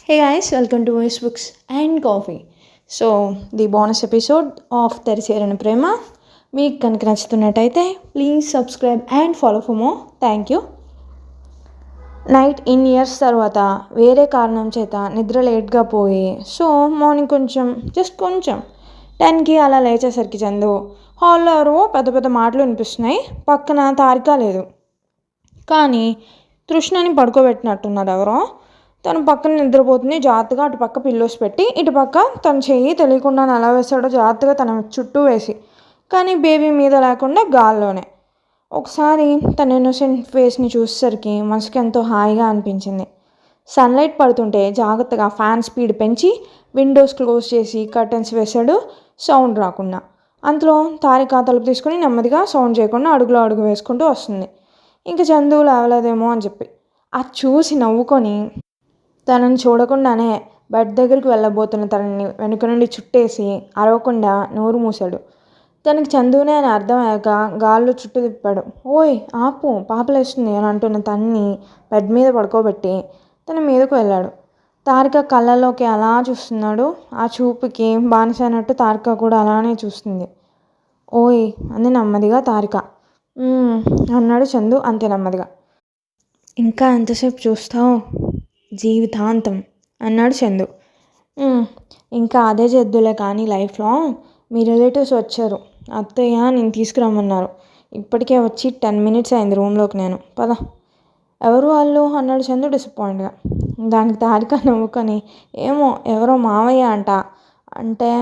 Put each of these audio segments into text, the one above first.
Hey guys, welcome to Voice Books and Coffee. So, the bonus episode of Terisiarana Prema. మీకు కనుక నచ్చుతున్నట్టయితే please subscribe and follow for more. Thank you. నైట్ years తర్వాత వేరే కారణం చేత నిద్ర లేట్గా పోయి మార్నింగ్ కొంచెం 10కి అలా లేచేసరికి చందు హాల్లో ఎవరో పెద్ద పెద్ద మాటలు వినిపిస్తున్నాయి. పక్కన తారిక లేదు, కానీ తృష్ణని పడుకోబెట్టినట్టున్నారు ఎవరో. తను పక్కన నిద్రపోతుంది. జాగ్రత్తగా అటు పక్క పిల్లోస్ పెట్టి ఇటు పక్క తన చెయ్యి తెలియకుండా ఎలా వేస్తాడో జాగ్రత్తగా తన చుట్టూ వేసి, కానీ బేబీ మీద లేకుండా గాల్లోనే. ఒకసారి తన ఇన్నోసెంట్ ఫేస్ని చూసేసరికి మనసుకి ఎంతో హాయిగా అనిపించింది. సన్లైట్ పడుతుంటే జాగ్రత్తగా ఫ్యాన్ స్పీడ్ పెంచి విండోస్ క్లోజ్ చేసి కర్టన్స్ వేశాడు, సౌండ్ రాకుండా. అంతలో తారిక తలుపు తీసుకుని నెమ్మదిగా సౌండ్ చేయకుండా అడుగులో అడుగు వేసుకుంటూ వస్తుంది. ఇంకా చందు లేవలేదేమో అని చెప్పి అది చూసి నవ్వుకొని తనని చూడకుండానే బెడ్ దగ్గరికి వెళ్ళబోతున్న తనని వెనుక నుండి చుట్టేసి అరవకుండా నోరు మూశాడు. తనకి చందునే అని అర్థమయ్యాక గాల్లో చుట్టూ తిప్పాడు. ఓయ్ ఆపు, పాపలేస్తుంది అని అంటున్న తన్ని బెడ్ మీద పడుకోబెట్టి తన మీదకు వెళ్ళాడు. తారిక కళ్ళల్లోకి అలా చూస్తున్నాడు. ఆ చూపుకి బానిసైనట్టు తారిక కూడా అలానే చూస్తుంది. ఓయ్ అంది నెమ్మదిగా తారిక. అన్నాడు చందు అంతే నెమ్మదిగా. ఇంకా ఎంతసేపు చూస్తావు? జీవితాంతం అన్నాడు చందు. ఇంకా అదే చేద్దులే, కానీ లైఫ్లో మీ రిలేటివ్స్ వచ్చారు. అత్తయ్య నేను తీసుకురమ్మన్నారు. ఇప్పటికే వచ్చి 10 minutes అయింది రూమ్లోకి. నేను పద. ఎవరు వాళ్ళు అన్నాడు చందు డిసప్పాయింట్గా. దానికి తారిక నవ్వుకొని ఏమో ఎవరో మావయ్య అంట అంటే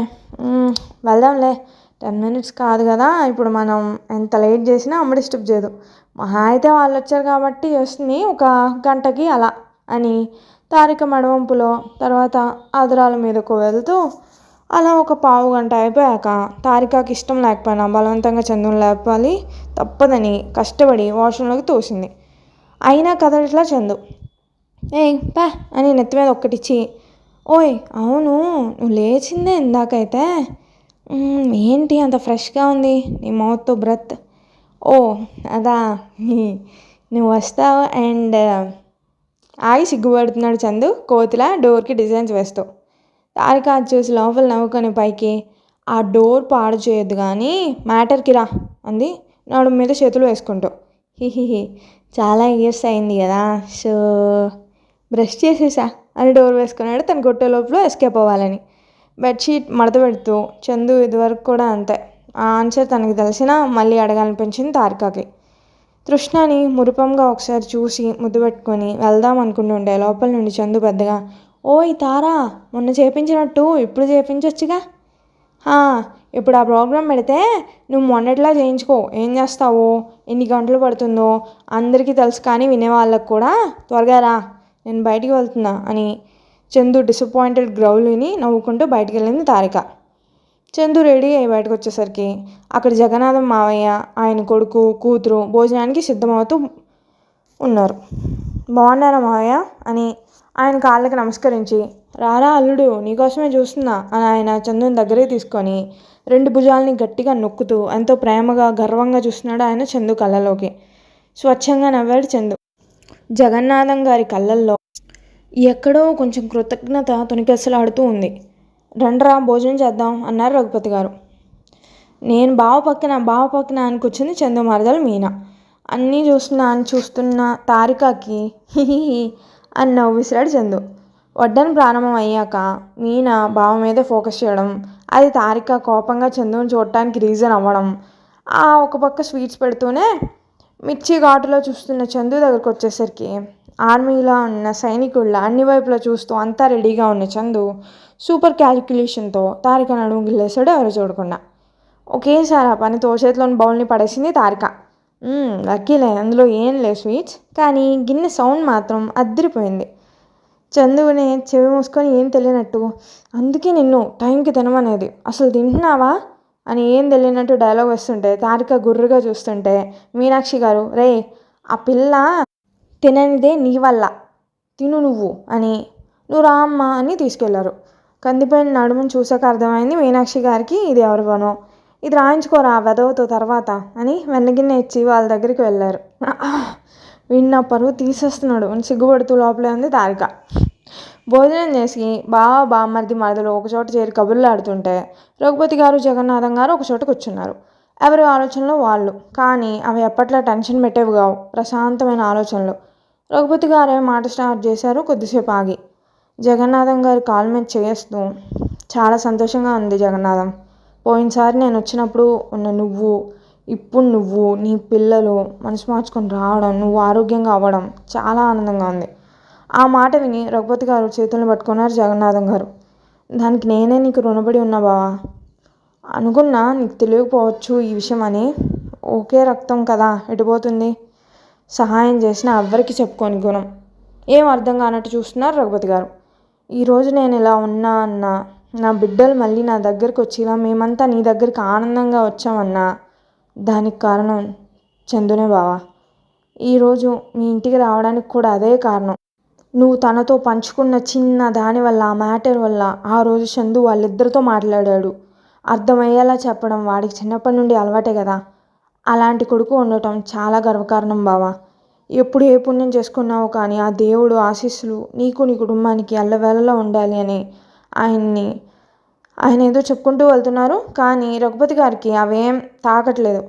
వెళ్దాంలే, 10 minutes కాదు కదా, ఇప్పుడు మనం ఎంత లేట్ చేసినా అమ్మ డిస్టర్బ్ చేయదు. మహా అయితే వాళ్ళు వచ్చారు కాబట్టి వస్తుంది, ఒక గంటకి అలా అని తారిక మడవంపులో తర్వాత ఆదరాల మీదకు వెళ్తూ అలా ఒక పావు గంట అయిపోయాక తారికకి ఇష్టం లేకపోయినా బలవంతంగా చందుని లేపాలి తప్పదని కష్టపడి వాష్రూమ్లోకి తోసింది. అయినా కదలట్లా చందు. పా అని నెత్తి మీద ఒక్కటిచ్చి, ఓయ్ అవును నువ్వు లేచిందే ఇందాకైతే, ఏంటి అంత ఫ్రెష్గా ఉంది నీ మౌత్తో బ్రెత్? ఓ అదా, నువ్వు వస్తావు అండ్ ఆగి సిగ్గుపడుతున్నాడు చందు కోతిలా డోర్కి డిజైన్స్ వేస్తూ. తారిక అది చూసి లోపల నవ్వుకొని పైకి, ఆ డోర్ పాడు చేయొద్దు కానీ మ్యాటర్కి రా అంది నడుము మీద చేతులు వేసుకుంటూ. హిహిహి చాలా ఇయర్స్ అయింది కదా, సో బ్రష్ చేసేసా అని డోర్ వేసుకున్నాడు తన కొట్టే లోపల ఎస్కేప్ అవ్వాలని. బెడ్షీట్ మడత పెడుతూ చందు ఇదివరకు కూడా అంతే. ఆ ఆన్సర్ తనకి తెలిసినా మళ్ళీ అడగాలనిపించింది తారికకి. తృష్ణని మురిపంగా ఒకసారి చూసి ముద్దు పెట్టుకొని వెళ్దాం అనుకుంటుండే లోపల నుండి చందు పెద్దగా, ఓయ్ తారా, మొన్న చేపించినట్టు ఇప్పుడు చేపించొచ్చుగా. ఇప్పుడు ఆ ప్రోగ్రాం పెడితే నువ్వు మొన్నట్లా చేయించుకో, ఏం చేస్తావో ఎన్ని గంటలు పడుతుందో అందరికీ తెలుసు, కానీ వినేవాళ్ళకు కూడా త్వరగా రా, నేను బయటికి వెళ్తున్నా అని చందు డిసప్పాయింటెడ్ గ్రౌల్ విని నవ్వుకుంటూ బయటికి వెళ్ళింది తారిక. చందు రెడీ అయ్యి బయటకు వచ్చేసరికి అక్కడ జగన్నాథం మావయ్య, ఆయన కొడుకు కూతురు భోజనానికి సిద్ధమవుతూ ఉన్నారు. బాగున్నారా మావయ్య అని ఆయన కాళ్ళకి నమస్కరించి, రారా అల్లుడు నీకోసమే చూస్తున్నా అని ఆయన చందుని దగ్గరికి తీసుకొని 2 భుజాలని గట్టిగా నొక్కుతూ ఎంతో ప్రేమగా గర్వంగా చూస్తున్నాడు ఆయన చందు కళ్ళలోకి. స్వచ్ఛంగా నవ్వాడు చందు. జగన్నాథం గారి కళ్ళల్లో ఎక్కడో కొంచెం కృతజ్ఞత తొనికెసలాడుతూ ఉంది. రండ్రా భోజనం చేద్దాం అన్నారు రఘుపతి గారు. నేను బావ పక్కన అని కూర్చుంది చందు మరదలు మీనా. అన్నీ చూస్తున్న తారికకి హిహిహి అని నవ్వు విసిరాడు చందు. వడ్డన ప్రారంభం అయ్యాక మీనా బావ మీదే ఫోకస్ చేయడం, అది తారిక కోపంగా చందుని చూడటానికి రీజన్ అవ్వడం, ఆ ఒక పక్క స్వీట్స్ పెడుతూనే మిర్చి ఘాటులో చూస్తున్న చందు దగ్గరకు వచ్చేసరికి ఆర్మీలో ఉన్న సైనికుళ్ళ అన్ని వైపులా చూస్తూ అంతా రెడీగా ఉన్న చందు సూపర్ క్యాలిక్యులేషన్తో తారిక నడుము గిల్లేశాడు ఎవరు చూడకుండా. ఒకేసారి ఆ పని తోచేతిలోని బౌల్ని పడేసింది తారిక. లక్కీలే, అందులో ఏం లేదు స్వీట్స్, కానీ గిన్నె సౌండ్ మాత్రం అద్దరిపోయింది. చందుని చెవి మూసుకొని ఏం తెలియనట్టు, అందుకే నిన్ను టైంకి తినమనేది, అసలు తింటున్నావా అని ఏం తెలియనట్టు డైలాగ్ వస్తుంటే తారిక గుర్రుగా చూస్తుంటే మీనాక్షి గారు, రే ఆ పిల్ల తిననిదే నీ వల్ల, తిను నువ్వు అని, నువ్వు రా అమ్మ అని తీసుకెళ్లారు. కందిపోయిన నడుమును చూసాక అర్థమైంది మీనాక్షి గారికి ఇది ఎవరి పనో. ఇది రాయించుకోరా వెదవతో తర్వాత అని వెన్నగిన్నె ఇచ్చి వాళ్ళ దగ్గరికి వెళ్ళారు. విన్న పరువు తీసేస్తున్నాడు అని సిగ్గుపడుతూ లోపలే ఉంది తారిక. భోజనం చేసి బామ్మర్ది మరదలు ఒకచోట చేరి కబుర్లు ఆడుతుంటే రఘుపతి గారు జగన్నాథం గారు ఒకచోట కూర్చున్నారు. ఎవరి ఆలోచనలు వాళ్ళు, కానీ అవి ఎప్పట్లా టెన్షన్ పెట్టేవి కావు, ప్రశాంతమైన ఆలోచనలు. రఘుపతి గారే మాట స్టార్ట్ చేశారు కొద్దిసేపు ఆగి. జగన్నాథం గారి కాలు మీద చేస్తూ, చాలా సంతోషంగా ఉంది జగన్నాథం. పోయినసారి నేను వచ్చినప్పుడు ఉన్న నువ్వు, ఇప్పుడు నువ్వు, నీ పిల్లలు మనసు మార్చుకొని రావడం, నువ్వు ఆరోగ్యంగా అవ్వడం చాలా ఆనందంగా ఉంది. ఆ మాట విని రఘుపతి గారు చేతులను పట్టుకున్నారు జగన్నాథం గారు. దానికి నేనే నీకు రుణపడి ఉన్నా బావా. అనుకున్నా నీకు తెలియకపోవచ్చు ఈ విషయం అని. ఒకే రక్తం కదా, ఎటుపోతుంది. సహాయం చేసిన ఎవ్వరికి చెప్పుకోని గుణం. ఏం అర్థం కానట్టు చూస్తున్నారు రఘుపతి గారు. ఈరోజు నేను ఇలా ఉన్నా అన్నా, నా బిడ్డలు మళ్ళీ నా దగ్గరికి వచ్చి ఇలా మేమంతా నీ దగ్గరికి ఆనందంగా వచ్చామన్నా దానికి కారణం చందునే బావా. ఈరోజు మీ ఇంటికి రావడానికి కూడా అదే కారణం. నువ్వు తనతో పంచుకున్న చిన్న దాని వల్ల, ఆ మ్యాటర్ వల్ల ఆ రోజు చందు వాళ్ళిద్దరితో మాట్లాడాడు. అర్థమయ్యేలా చెప్పడం వాడికి చిన్నప్పటి నుండి అలవాటే కదా. అలాంటి కొడుకు ఉండటం చాలా గర్వకారణం బావా. ఎప్పుడు ఏ పుణ్యం చేసుకున్నావు కానీ ఆ దేవుడు ఆశీస్సులు నీకు నీ కుటుంబానికి అల్లవేళలా ఉండాలి అని ఆయన ఏదో చెప్పుకుంటూ వెళ్తున్నారు. కానీ రఘుపతి గారికి అవేం తాకట్లేదు.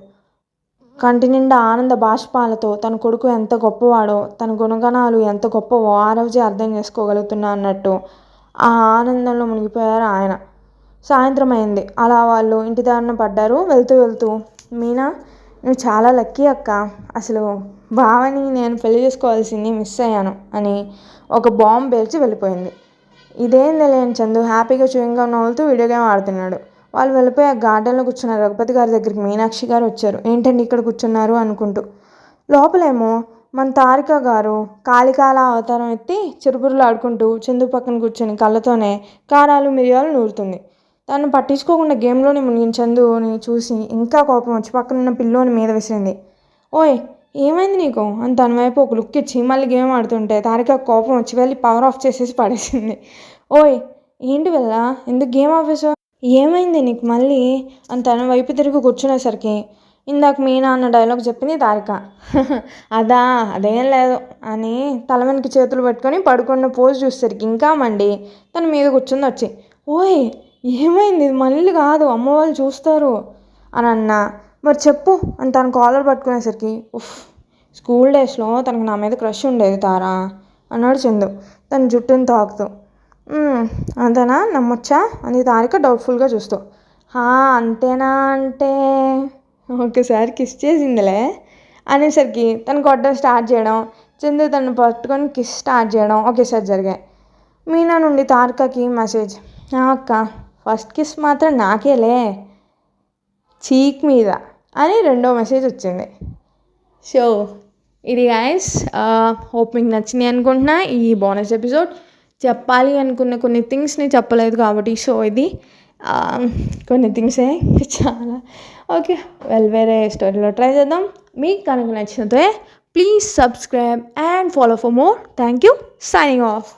కంటి నిండా ఆనంద బాష్పాలతో తన కొడుకు ఎంత గొప్పవాడో, తన గుణగణాలు ఎంత గొప్పవో ఆ రోజే అర్థం చేసుకోగలుగుతున్నా అన్నట్టు ఆ ఆనందంలో మునిగిపోయారు ఆయన. సాయంత్రం అయింది. అలా వాళ్ళు ఇంటి దారిన పడ్డారు. వెళ్తూ వెళ్తూ, మీనా నువ్వు చాలా లక్కీ అక్క, అసలు బావని నేను పెళ్లి చేసుకోవాల్సింది మిస్ అయ్యాను అని ఒక బాంబు పేల్చి వెళ్ళిపోయింది. ఇదేం తెలియని చందు హ్యాపీగా చూయింగ్గా నవ్వులుతూ వీడియో గేమ్ ఆడుతున్నాడు. వాళ్ళు వెళ్ళిపోయి ఆ గార్డెన్లో కూర్చున్నారు. రఘుపతి గారి దగ్గరికి మీనాక్షి గారు వచ్చారు. ఏంటండి ఇక్కడ కూర్చున్నారు అనుకుంటూ. లోపలేమో మన తారిక గారు కాళికాల అవతారం ఎత్తి చిరుబురులు ఆడుకుంటూ చందు పక్కన కూర్చొని కళ్ళతోనే కారాలు మిరియాలు నూరుతుంది. తను పట్టించుకోకుండా గేమ్లోనే మునిగిన చందుని చూసి ఇంకా కోపం వచ్చి పక్కనున్న పిల్లోని మీద విసిరింది. ఓయ్ ఏమైంది నీకు అని తన వైపు ఒక లుక్ ఇచ్చి మళ్ళీ గేమ్ ఆడుతుంటే తారిక కోపం వచ్చి వెళ్ళి పవర్ ఆఫ్ చేసేసి పడేసింది. ఓయ్ ఏంటి వెళ్ళ, ఎందుకు గేమ్ ఆఫీసర్, ఏమైంది నీకు మళ్ళీ అని తన వైపు తిరిగి కూర్చునేసరికి ఇందాక మీనా అన్న డైలాగ్ చెప్పింది తారిక. అదేం లేదు అని తల వెనక్కి చేతులు పెట్టుకొని పడుకున్న పోజ్ చూసేసరికి ఇంకా మండి తన మీద కూర్చుంది వచ్చి. ఓయ్ ఏమైంది, మళ్ళీ కాదు అమ్మ వాళ్ళు చూస్తారు అని అన్నా. మరి చెప్పు అని తన కాలర్ పట్టుకునేసరికి, ఉఫ్ స్కూల్ డేస్లో తనకు నా మీద క్రష్ ఉండేది తారా అన్నాడు చందు తన జుట్టుని తాకుతూ. అంతేనా, నమ్మొచ్చా అంది తారిక డౌట్ఫుల్గా చూస్తూ. అంతేనా అంటే ఒకసారి కిస్ చేసిందిలే అనేసరికి తను కొట్టడం స్టార్ట్ చేయడం, చందు తను పట్టుకొని కిస్ స్టార్ట్ చేయడం ఒకేసారి జరిగాయి. మీనా నుండి తారికకి మెసేజ్, అక్క ఫస్ట్ కిస్ మాత్రం నాకేలే చీక్ మీద అని రెండో మెసేజ్ వచ్చింది. సో ఇది గైస్, హోప్ మీకు నచ్చినాయి అనుకుంటున్నా. ఈ బోనస్ ఎపిసోడ్ చెప్పాలి అనుకున్న కొన్ని థింగ్స్ని చెప్పలేదు కాబట్టి, సో ఇది కొన్ని థింగ్సే చాలా ఓకే వేరే స్టోరీలో ట్రై చేద్దాం. మీకు కనుక నచ్చితే please subscribe and follow for more. Thank you. Signing off.